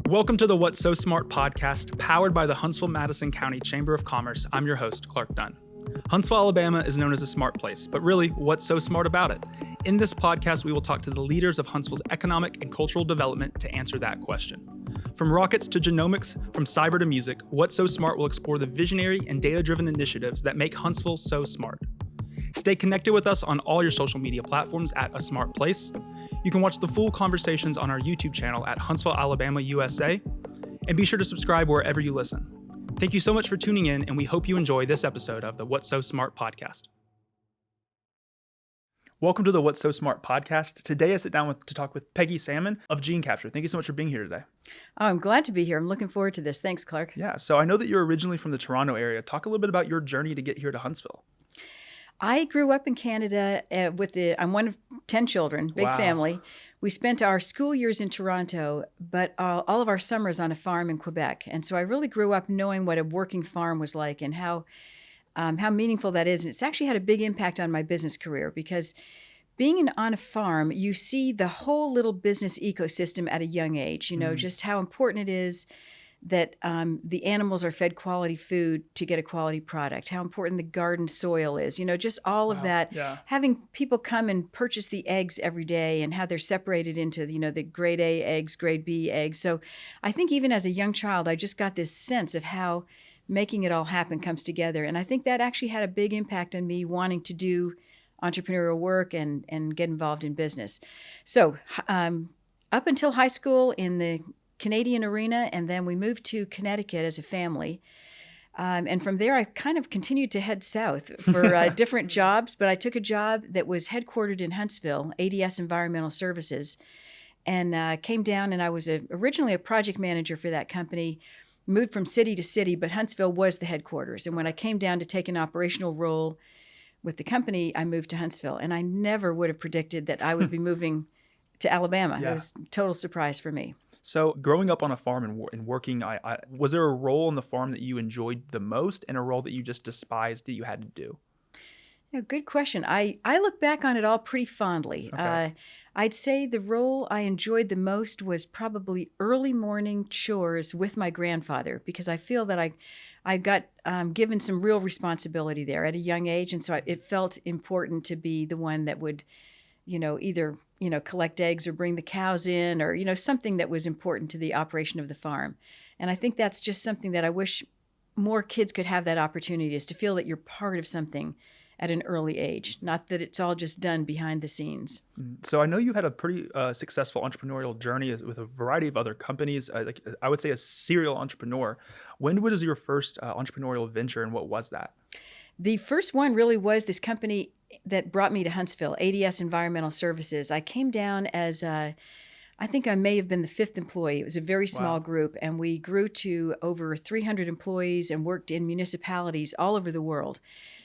Welcome to the What's So Smart podcast, powered by the Huntsville-Madison County Chamber of Commerce. I'm your host, Clark Dunn. Huntsville, Alabama is known as a smart place, but really, what's so smart about it? In this podcast, we will talk to the leaders of Huntsville's economic and cultural development to answer that question. From rockets to genomics, from cyber to music, What's So Smart will explore the visionary and data-driven initiatives that make Huntsville so smart. Stay connected with us on all your social media platforms at A Smart Place. You can watch the full conversations on our YouTube channel at Huntsville, Alabama, USA, and be sure to subscribe wherever you listen. Thank you so much for tuning in, and we hope you enjoy this episode of the What's So Smart podcast. Welcome to the What's So Smart podcast. Today I sit down to talk with Peggy Sammon of Gene Capture. Thank you so much for being here today. Oh, I'm glad to be here. I'm looking forward to this. Thanks, Clark. Yeah, so I know that you're originally from the Toronto area. Talk a little bit about your journey to get here to Huntsville. I grew up in Canada I'm one of 10 children, big family. We spent our school years in Toronto, but all of our summers on a farm in Quebec. And so I really grew up knowing what a working farm was like and how meaningful that is. And it's actually had a big impact on my business career because being on a farm, you see the whole little business ecosystem at a young age, just how important it is that the animals are fed quality food to get a quality product, how important the garden soil is, just all of that. Yeah. Having people come and purchase the eggs every day and how they're separated into, the grade A eggs, grade B eggs. So I think even as a young child, I just got this sense of how making it all happen comes together. And I think that actually had a big impact on me wanting to do entrepreneurial work and get involved in business. So up until high school in the Canadian arena, and then we moved to Connecticut as a family. And from there, I kind of continued to head south for different jobs, but I took a job that was headquartered in Huntsville, ADS Environmental Services, and came down, and I was originally a project manager for that company, moved from city to city, but Huntsville was the headquarters. And when I came down to take an operational role with the company, I moved to Huntsville, and I never would have predicted that I would be moving to Alabama. Yeah. It was a total surprise for me. So growing up on a farm and working, was there a role on the farm that you enjoyed the most and a role that you just despised that you had to do? Yeah, good question. I look back on it all pretty fondly. Okay. I'd say the role I enjoyed the most was probably early morning chores with my grandfather, because I feel that I got given some real responsibility there at a young age. And so it felt important to be the one that would, either collect eggs or bring the cows in or, something that was important to the operation of the farm. And I think that's just something that I wish more kids could have that opportunity, is to feel that you're part of something at an early age, not that it's all just done behind the scenes. So I know you had a pretty successful entrepreneurial journey with a variety of other companies. I would say a serial entrepreneur. When was your first entrepreneurial venture, and what was that? The first one really was this company that brought me to Huntsville, ADS Environmental Services. I came down as, I think I may have been the fifth employee. It was a very small group, and we grew to over 300 employees and worked in municipalities all over the world.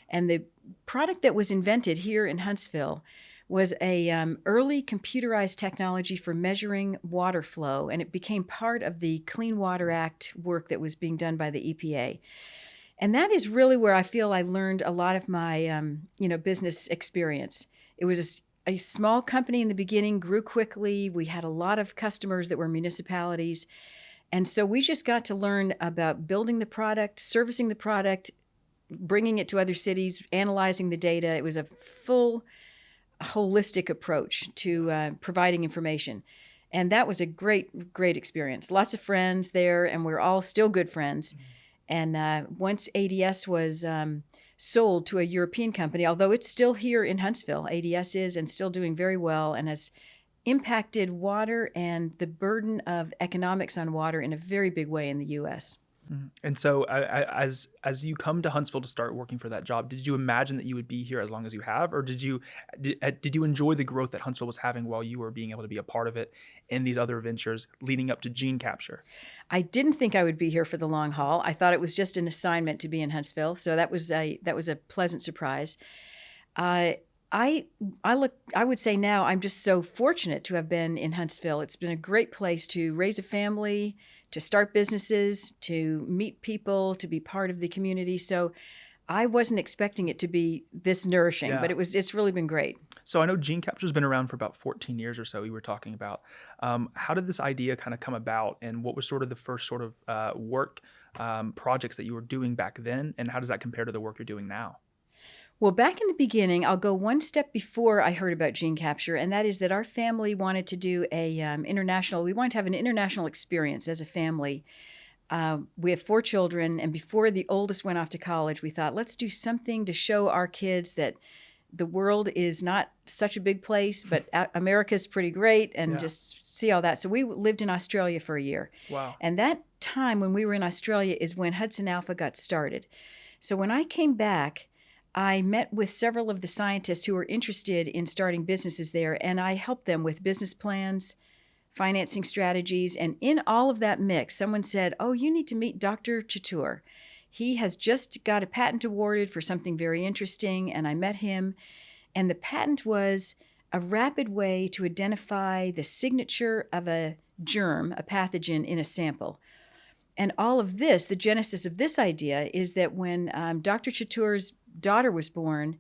And the product that was invented here in Huntsville was a early computerized technology for measuring water flow, and it became part of the Clean Water Act work that was being done by the EPA. And that is really where I feel I learned a lot of my, business experience. It was a small company in the beginning, grew quickly. We had a lot of customers that were municipalities. And so we just got to learn about building the product, servicing the product, bringing it to other cities, analyzing the data. It was a full, holistic approach to providing information. And that was a great, great experience. Lots of friends there, and we're all still good friends. And once ADS was sold to a European company, although it's still here in Huntsville, ADS is, and still doing very well, and has impacted water and the burden of economics on water in a very big way in the U.S. And so as you come to Huntsville to start working for that job, did you imagine that you would be here as long as you have, or did you enjoy the growth that Huntsville was having while you were being able to be a part of it in these other ventures leading up to Gene Capture? I didn't think I would be here for the long haul. I thought it was just an assignment to be in Huntsville, so that was a pleasant surprise. I would say now I'm just so fortunate to have been in Huntsville. It's been a great place to raise a family, to start businesses, to meet people, to be part of the community. So I wasn't expecting it to be this nourishing, Yeah. but it's really been great. So I know gene capture has been around for about 14 years or so. You were talking about how did this idea kind of come about, and what was sort of the first sort of work projects that you were doing back then, and how does that compare to the work you're doing now? Well, back in the beginning, I'll go one step before I heard about gene capture, and that is that our family wanted to do we wanted to have an international experience as a family. We have 4 children, and before the oldest went off to college, we thought, let's do something to show our kids that the world is not such a big place, but America's pretty great, and just see all that. So we lived in Australia for a year. Wow. And that time when we were in Australia is when HudsonAlpha got started. So when I came back, I met with several of the scientists who were interested in starting businesses there, and I helped them with business plans, financing strategies. And in all of that mix, someone said, oh, you need to meet Dr. Chatoor. He has just got a patent awarded for something very interesting, and I met him. And the patent was a rapid way to identify the signature of a germ, a pathogen, in a sample. And all of this, the genesis of this idea is that when Dr. Chatoor's daughter was born,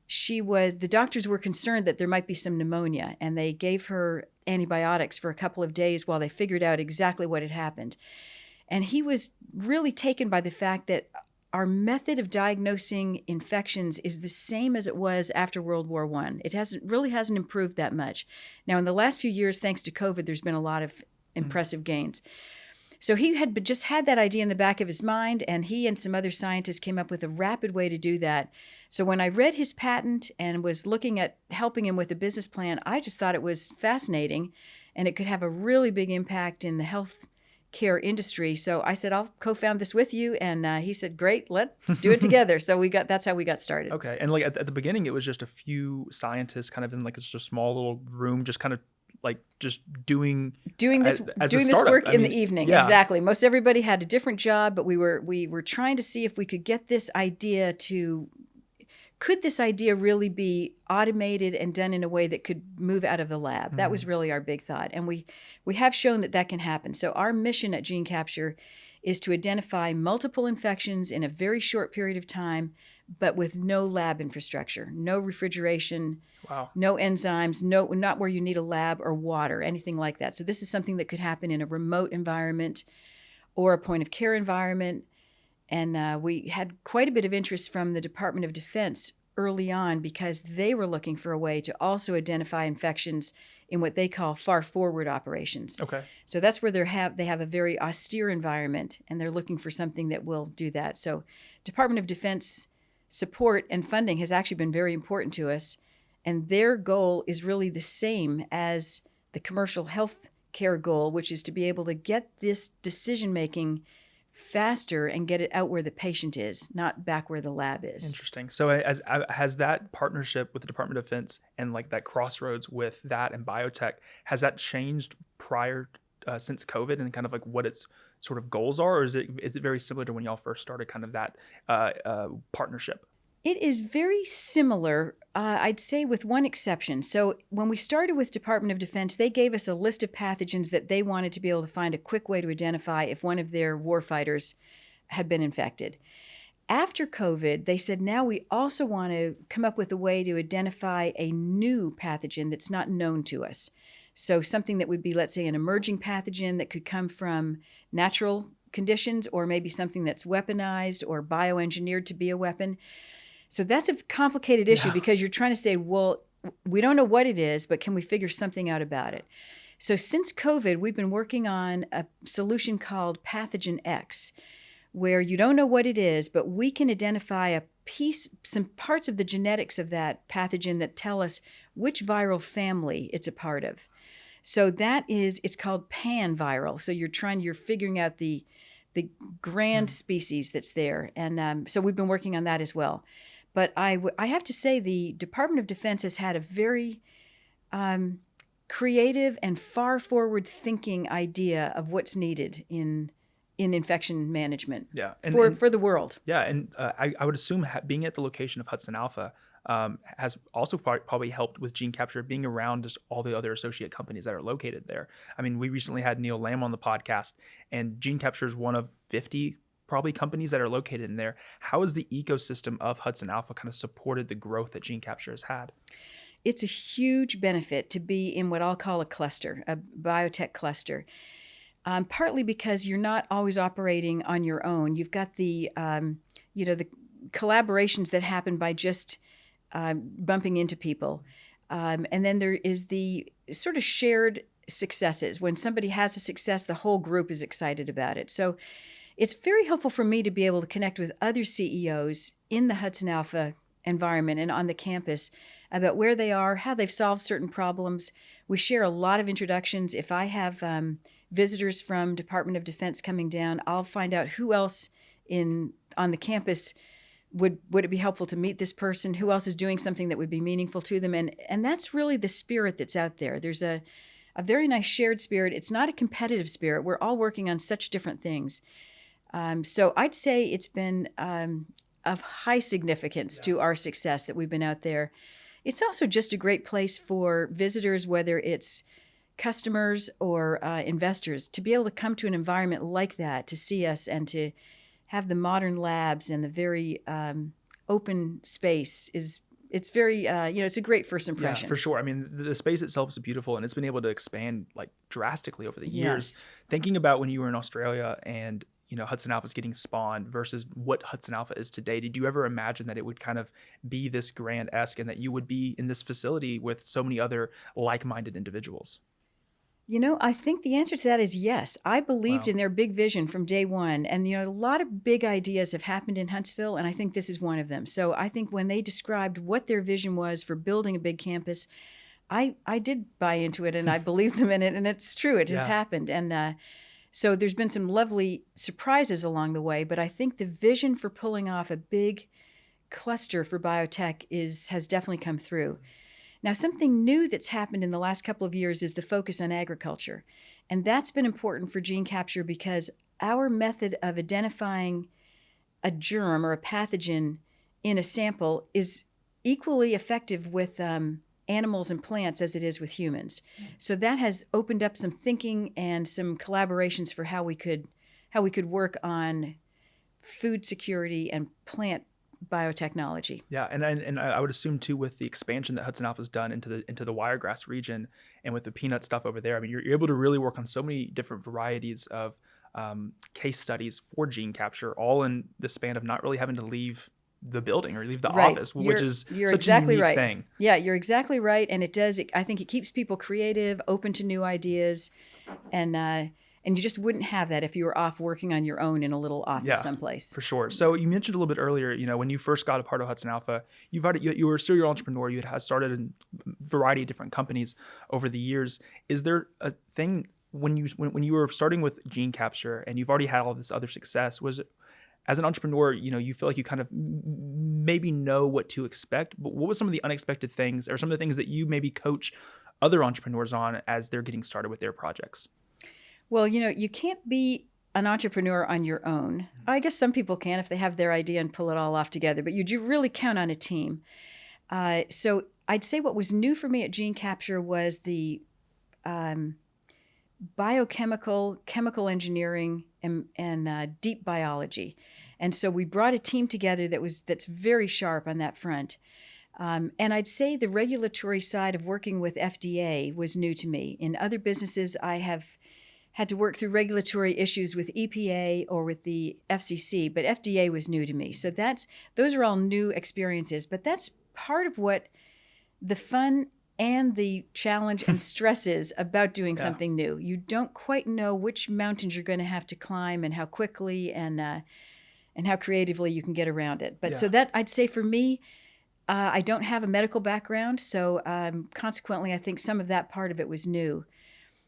the doctors were concerned that there might be some pneumonia, and they gave her antibiotics for a couple of days while they figured out exactly what had happened. And he was really taken by the fact that our method of diagnosing infections is the same as it was after World War I. It really hasn't improved that much. Now, in the last few years, thanks to COVID, there's been a lot of impressive gains. So he had just had that idea in the back of his mind, and he and some other scientists came up with a rapid way to do that. So when I read his patent and was looking at helping him with a business plan, I just thought it was fascinating, and it could have a really big impact in the health care industry. So I said, I'll co-found this with you. And he said, great, let's do it together. So that's how we got started. Okay. And like at the beginning, it was just a few scientists kind of in like just a small little room, just kind of like just doing this work in the evening. Yeah. Exactly. Most everybody had a different job, but we were trying to see if we could get this idea could this idea really be automated and done in a way that could move out of the lab? Mm-hmm. That was really our big thought. And we have shown that can happen. So our mission at Gene Capture is to identify multiple infections in a very short period of time, but with no lab infrastructure, no refrigeration, no enzymes, not where you need a lab or water, anything like that. So this is something that could happen in a remote environment or a point of care environment. And we had quite a bit of interest from the Department of Defense early on because they were looking for a way to also identify infections in what they call far forward operations. Okay. So that's where they have a very austere environment, and they're looking for something that will do that. So Department of Defense support and funding has actually been very important to us, and their goal is really the same as the commercial health care goal, which is to be able to get this decision-making faster and get it out where the patient is, not back where the lab is. Interesting. So has that partnership with the Department of Defense and like that crossroads with that and biotech, has that changed since COVID and kind of like what its sort of goals are, or is it very similar to when y'all first started kind of that partnership? It is very similar, I'd say, with one exception. So when we started with Department of Defense, they gave us a list of pathogens that they wanted to be able to find a quick way to identify if one of their warfighters had been infected. After COVID, they said, now we also want to come up with a way to identify a new pathogen that's not known to us. So something that would be, let's say, an emerging pathogen that could come from natural conditions, or maybe something that's weaponized or bioengineered to be a weapon. So that's a complicated issue because you're trying to say, well, we don't know what it is, but can we figure something out about it? So since COVID, we've been working on a solution called Pathogen X, where you don't know what it is, but we can identify some parts of the genetics of that pathogen that tell us which viral family it's a part of. So it's called pan-viral. So you're figuring out the grand species that's there. And so we've been working on that as well. But I have to say the Department of Defense has had a very creative and far forward thinking idea of what's needed in infection management for the world. Yeah, and I would assume being at the location of HudsonAlpha has also probably helped with gene capture, being around just all the other associate companies that are located there. I mean, we recently had Neil Lamb on the podcast, and gene capture is one of 50 probably companies that are located in there. How has the ecosystem of Hudson Alpha kind of supported the growth that gene capture has had? It's a huge benefit to be in what I'll call a cluster, a biotech cluster. Partly because you're not always operating on your own. You've got the the collaborations that happen by just bumping into people. And then there is the sort of shared successes. When somebody has a success, the whole group is excited about it. So it's very helpful for me to be able to connect with other CEOs in the Hudson Alpha environment and on the campus about where they are, how they've solved certain problems. We share a lot of introductions. If I have visitors from Department of Defense coming down, I'll find out who else on the campus would it be helpful to meet this person, who else is doing something that would be meaningful to them. And that's really the spirit that's out there. There's a very nice shared spirit. It's not a competitive spirit. We're all working on such different things. So I'd say it's been of high significance to our success that we've been out there. It's also just a great place for visitors, whether it's customers or investors, to be able to come to an environment like that, to see us and to have the modern labs and the very open space it's very, it's a great first impression. Yeah, for sure. I mean, the space itself is beautiful, and it's been able to expand like drastically over the years. Thinking about when you were in Australia and, Hudson Alpha is getting spawned versus what Hudson Alpha is today, did you ever imagine that it would kind of be this grand-esque and that you would be in this facility with so many other like-minded individuals? I think the answer to that is yes. I believed in their big vision from day one. And, a lot of big ideas have happened in Huntsville, and I think this is one of them. So I think when they described what their vision was for building a big campus, I did buy into it, and I believed them in it, and it's true. It has happened. And so there's been some lovely surprises along the way, but I think the vision for pulling off a big cluster for biotech has definitely come through. Now, something new that's happened in the last couple of years is the focus on agriculture. And that's been important for gene capture because our method of identifying a germ or a pathogen in a sample is equally effective with animals and plants as it is with humans. So that has opened up some thinking and some collaborations for how we could work on food security and plant biotechnology. Yeah, and I would assume too, with the expansion that Hudson Alpha has done into the wiregrass region and with the peanut stuff over there, I mean, you're able to really work on so many different varieties of case studies for gene capture, all in the span of not really having to leave the building or leave the office, which is such exactly a unique right. thing. Yeah, you're exactly right, and I think it keeps people creative, open to new ideas, and you just wouldn't have that if you were off working on your own in a little office someplace. For sure. So you mentioned a little bit earlier, when you first got a part of Hudson Alpha, you were still your entrepreneur. You had started a variety of different companies over the years. Is there a thing when you were starting with gene capture and you've already had all this other success, was it, as an entrepreneur, you feel like you kind of maybe know what to expect, but what was some of the unexpected things or some of the things that you maybe coach other entrepreneurs on as they're getting started with their projects? Well, you can't be an entrepreneur on your own. I guess some people can if they have their idea and pull it all off together, but you do really count on a team. So I'd say what was new for me at Gene Capture was the chemical engineering, and deep biology. And so we brought a team together that's very sharp on that front. And I'd say the regulatory side of working with FDA was new to me. In other businesses, I have had to work through regulatory issues with EPA or with the FCC, but FDA was new to me. So those are all new experiences, but that's part of what the fun and the challenge and stress is about doing something new. You don't quite know which mountains you're going to have to climb and how quickly and how creatively you can get around it. But so that, I'd say for me, I don't have a medical background, so consequently, I think some of that part of it was new.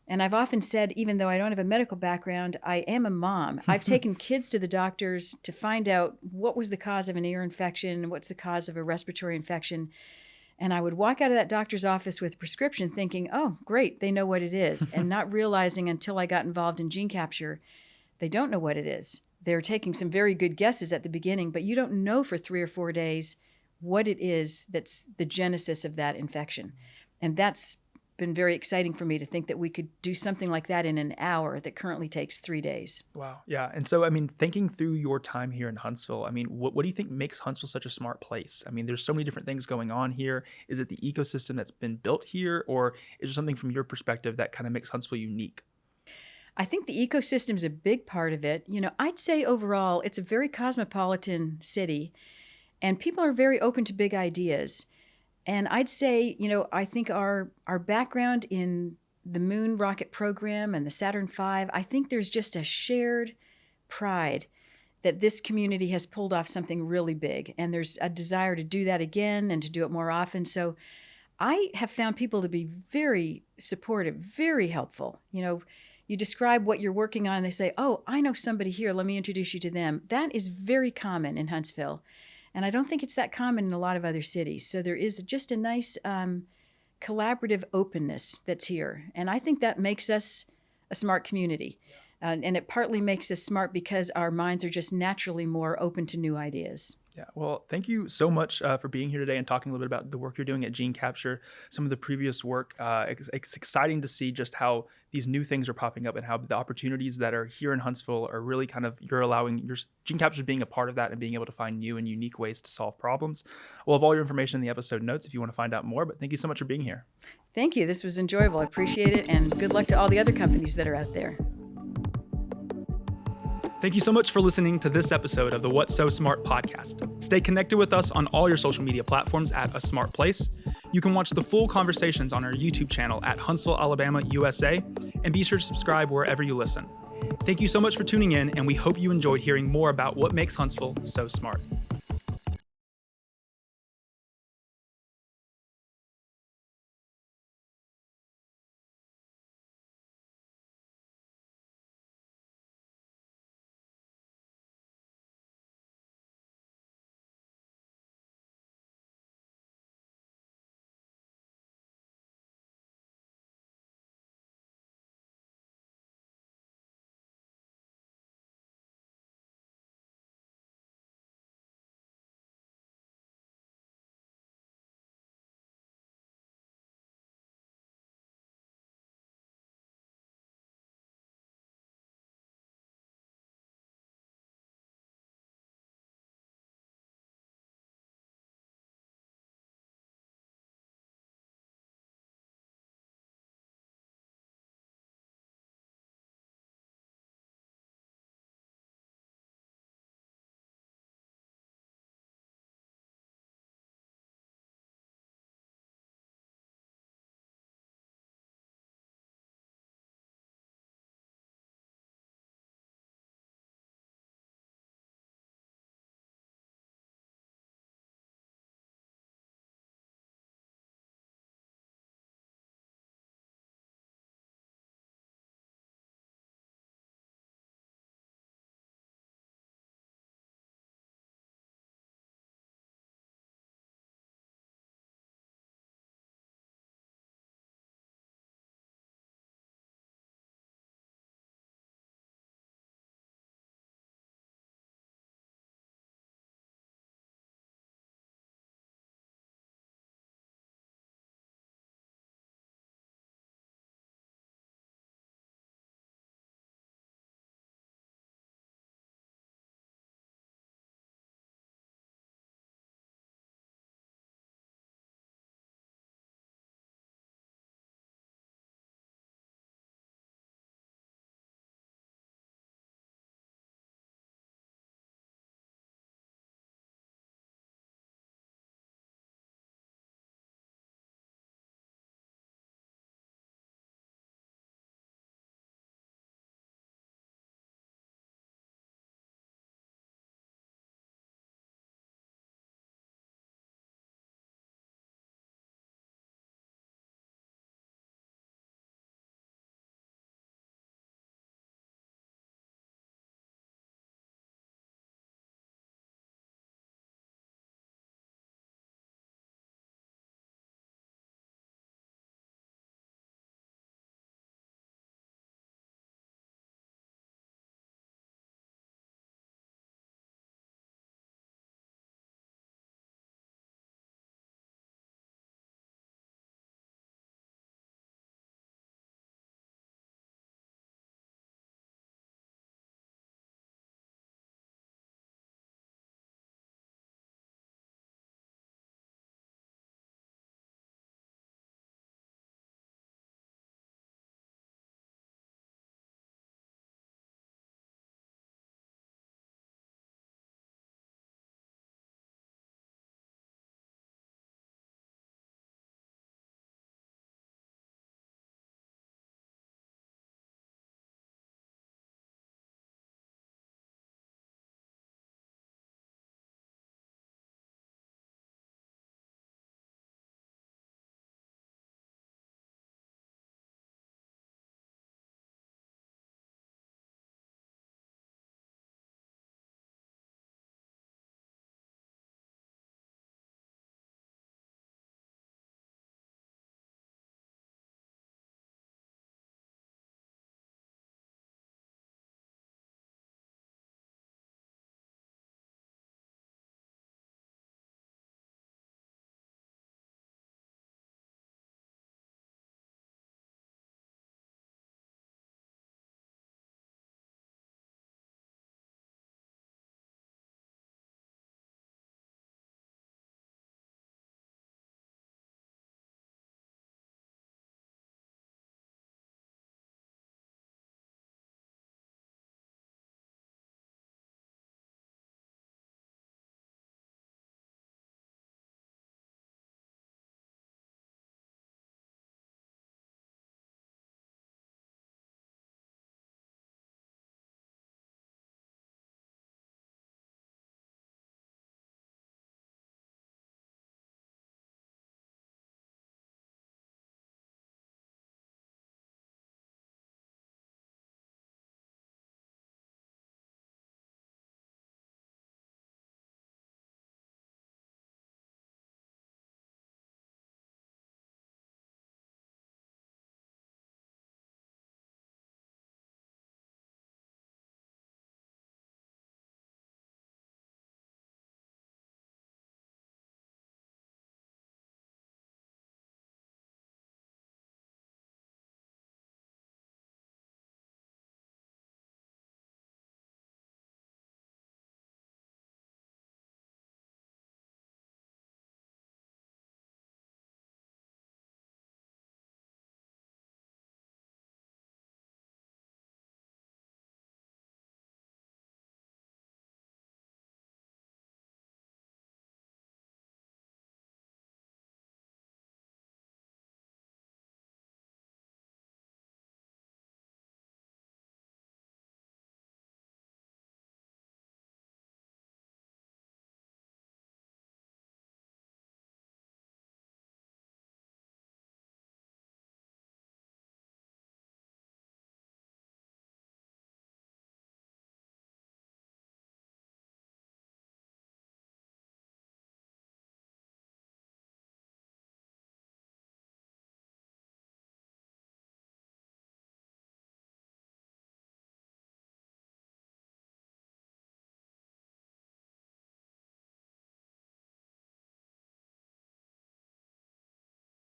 And I've often said, even though I don't have a medical background, I am a mom. I've taken kids to the doctors to find out what was the cause of an ear infection, what's the cause of a respiratory infection. And I would walk out of that doctor's office with a prescription thinking, oh, great, they know what it is. And not realizing until I got involved in gene capture, they don't know what it is. They're taking some very good guesses at the beginning, but you don't know for 3 or 4 days what it is that's the genesis of that infection. And that's been very exciting for me to think that we could do something like that in an hour that currently takes 3 days. Wow. Yeah. And so, I mean, thinking through your time here in Huntsville, I mean, what do you think makes Huntsville such a smart place? I mean, there's so many different things going on here. Is it the ecosystem that's been built here, or is there something from your perspective that kind of makes Huntsville unique? I think the ecosystem is a big part of it. I'd say overall, it's a very cosmopolitan city, and people are very open to big ideas. And I'd say, I think our background in the moon rocket program and the Saturn V, I think there's just a shared pride that this community has pulled off something really big. And there's a desire to do that again and to do it more often. So I have found people to be very supportive, very helpful. You describe what you're working on and they say, oh, I know somebody here. Let me introduce you to them. That is very common in Huntsville. And I don't think it's that common in a lot of other cities. So there is just a nice collaborative openness that's here. And I think that makes us a smart community. And it partly makes us smart because our minds are just naturally more open to new ideas. Yeah. Well, thank you so much for being here today and talking a little bit about the work you're doing at Gene Capture, some of the previous work. It's exciting to see just how these new things are popping up and how the opportunities that are here in Huntsville are really you're allowing your Gene Capture being a part of that and being able to find new and unique ways to solve problems. We'll have all your information in the episode notes if you want to find out more, but thank you so much for being here. Thank you. This was enjoyable. I appreciate it. And good luck to all the other companies that are out there. Thank you so much for listening to this episode of the What's So Smart podcast. Stay connected with us on all your social media platforms at A Smart Place. You can watch the full conversations on our YouTube channel at Huntsville, Alabama, USA, and be sure to subscribe wherever you listen. Thank you so much for tuning in, and we hope you enjoyed hearing more about what makes Huntsville so smart.